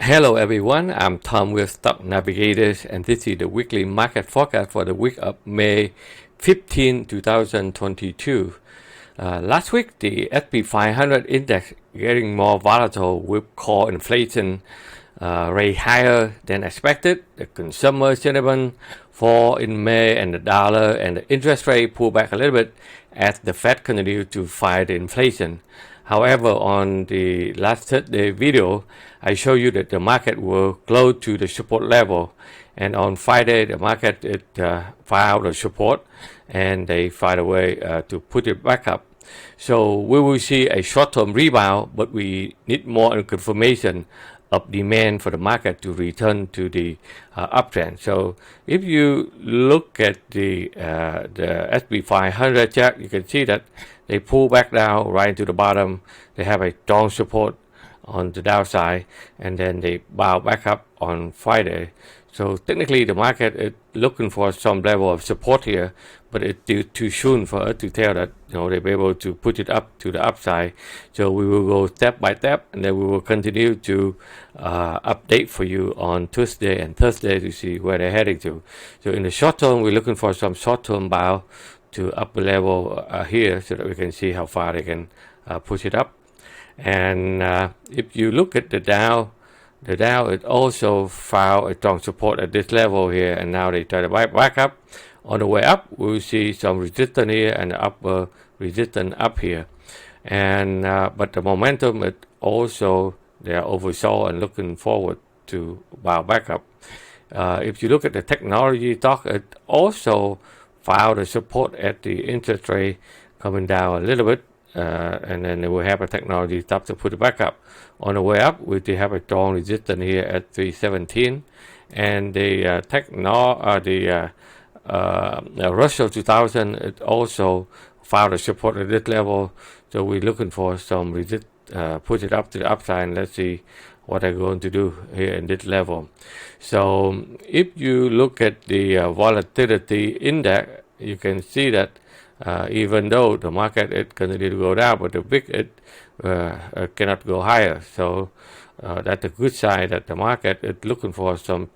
Hello everyone, I'm Tom with Stock Navigators, and this is the weekly market forecast for the week of May 15, 2022. Last week, the S&P 500 index getting more volatile with core inflation rate higher than expected. The consumer sentiment fall in May, and the dollar and the interest rate pull back a little bit as the Fed continue to fight the inflation. However, on the last Thursday video, I show you that the market will close to the support level, and on Friday the market filed a support, and they find a way to put it back up. So we will see a short-term rebound, but we need more confirmation of demand for the market to return to the uptrend. So if you look at the S&P 500 chart, you can see that they pull back down right to the bottom. They have a strong support on the downside, and then they bow back up on Friday. So technically the market is looking for some level of support here, but it's still too soon for us to tell that they'll be able to put it up to the upside. So we will go step by step, and then we will continue to update for you on Tuesday and Thursday to see where they're heading to. So in the short term, we're looking for some short-term bow to upper level here, so that we can see how far they can push it up. And if you look at the Dow it also found a strong support at this level here, and now they try to back up. On the way up, we'll see some resistance here and upper resistance up here. And but the momentum, it also they are oversold and looking forward to bow back up. If you look at the technology stock, it also found a support at the interest rate coming down a little bit. And then they will have a technology stock to put it back up. On the way up, we do have a strong resistance here at 317, and the Russell 2000 it also found a support at this level. So we're looking for some resist, push it up to the upside, and let's see what they're going to do here in this level. So if you look at the volatility index, you can see that even though the market it continue to go down, but the VIX it cannot go higher. So that's a good sign that the market is looking for some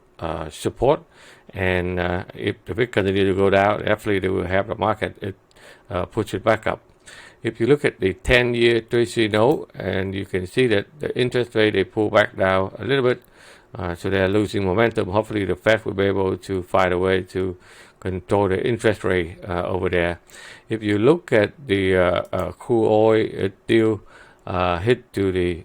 support. And if the VIX continue to go down, definitely they will have the market it push it back up. If you look at the 10-year Treasury note, and you can see that the interest rate they pull back down a little bit, so they are losing momentum. Hopefully the Fed will be able to find a way to control the interest rate over there. If you look at the crude oil, it still hit to the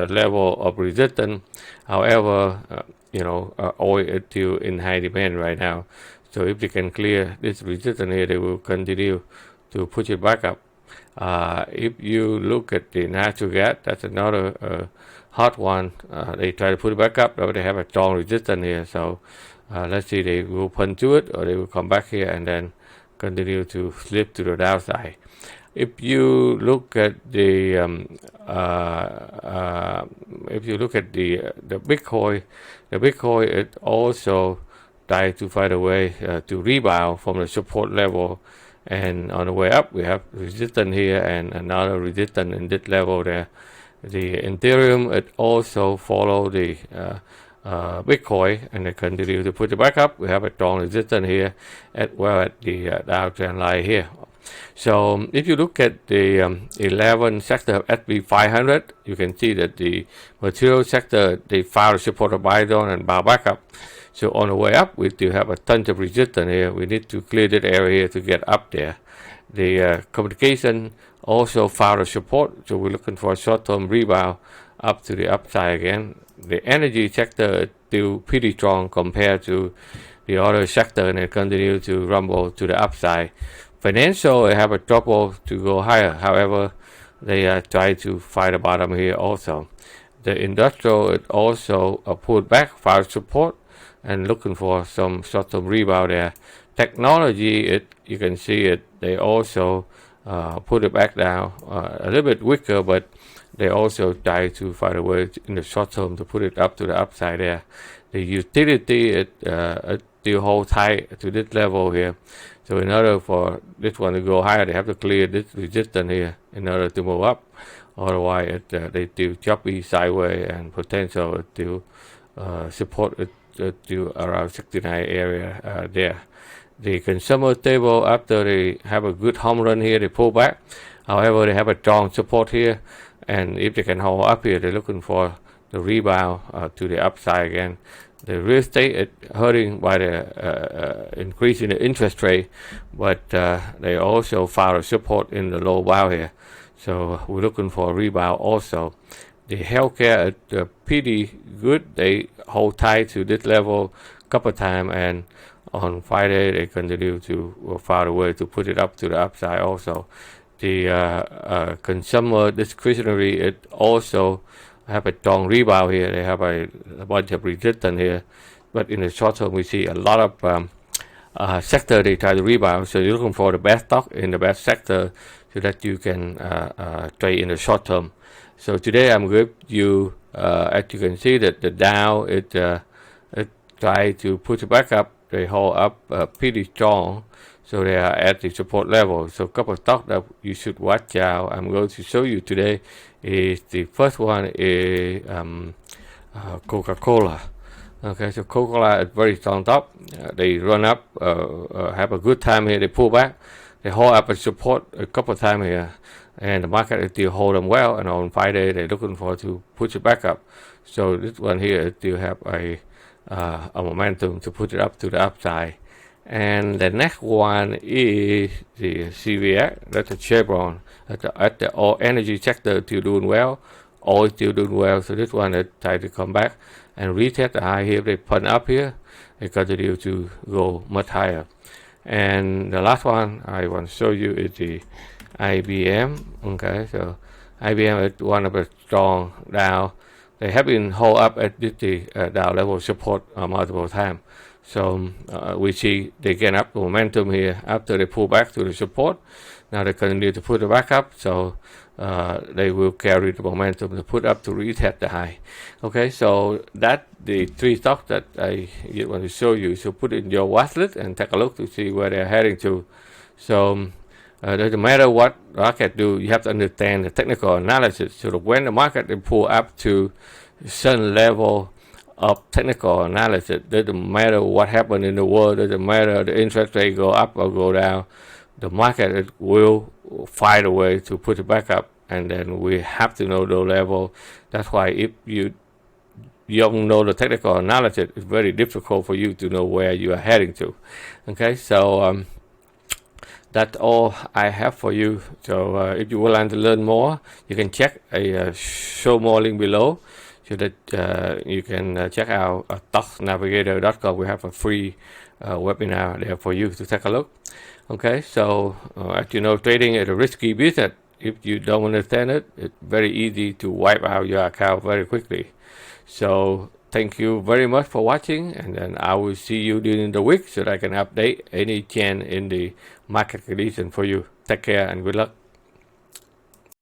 level of resistance. However, oil is still in high demand right now. So if they can clear this resistance here, they will continue to push it back up. If you look at the natural gas, that's another hot one. They try to put it back up, but they have a strong resistance here. So let's see, they will punch to it, or they will come back here and then continue to slip to the downside. If you look at the Bitcoin, it also tried to find a way to rebound from the support level. And on the way up, we have resistance here and another resistance in this level there. The Ethereum, it also follow the Bitcoin, and they continue to put it back up. We have a strong resistance here at the downtrend line here. So if you look at the 11 sector of S&P 500, you can see that the material sector, they found a support of buy zone and bow back up. So on the way up, we still have a ton of resistance here. We need to clear that area here to get up there. The communication also found a support, so we're looking for a short-term rebound up to the upside again. The energy sector is still pretty strong compared to the other sector, and it continue to rumble to the upside. Financial, they have a trouble to go higher. However, they try to find a bottom here also. The industrial, it also pulled back, found support, and looking for some short-term rebound there. Technology, you can see it, they also put it back down a little bit weaker, but they also try to find a way in the short term to put it up to the upside there. The utility, it still hold tight to this level here. So in order for this one to go higher, they have to clear this resistance here in order to move up. Otherwise, they still choppy sideways and potential to support it to around 69 area there. The consumer table, after they have a good home run here, they pull back. However, they have a strong support here, and if they can hold up here, they're looking for the rebound to the upside again. The real estate is hurting by the increase in the interest rate, but they also found a support in the low bound here. So we're looking for a rebound also. The healthcare is pretty good. They hold tight to this level a couple of times, and on Friday they continue to find a way to put it up to the upside also. The consumer discretionary, it also have a strong rebound here. They have a bunch of resistance here, but in the short term we see a lot of sector they try to rebound. So you're looking for the best stock in the best sector so that you can trade in the short term. So today I'm going you, as you can see, that the Dow it try to push it back up. They hold up pretty strong, so they are at the support level. So a couple of stocks that you should watch out. I'm going to show you today is the first one is CocaCola. Okay, so CocaCola is very strong top. They run up, have a good time here. They pull back. They hold up a support a couple of times here, and the market is still hold them well. And on Friday they're looking for to push it back up. So this one here still have a momentum to put it up to the upside. And the next one is the CVX. That's a Chevron. At the all energy sector still doing well. Oil still doing well. So this one is trying to come back and retest the high here. They put up here. They continue to go much higher. And the last one I want to show you is the IBM. Okay, so IBM is one of the strong Dow. They have been hold up at the Dow level support multiple times. So we see they gain up the momentum here after they pull back to the support. Now they continue to put it back up, so they will carry the momentum to put up to retest the high. Okay, so that's the three stocks that I want to show you. So put it in your watch list and take a look to see where they're heading to. So doesn't matter what market do, you have to understand the technical analysis. So that when the market they pull up to certain level of technical analysis, doesn't matter what happened in the world, doesn't matter the interest rate go up or go down, the market will find a way to put it back up, and then we have to know the level. That's why if you don't know the technical analysis, it's very difficult for you to know where you are heading to. Okay, so that's all I have for you. So if you would like to learn more, you can check a show more link below, so that you can check out stocknavigator.com. We have a free webinar there for you to take a look. Okay, so as you know, trading is a risky business. If you don't understand it, it's very easy to wipe out your account very quickly. So thank you very much for watching, and then I will see you during the week so that I can update any change in the market condition for you. Take care and good luck.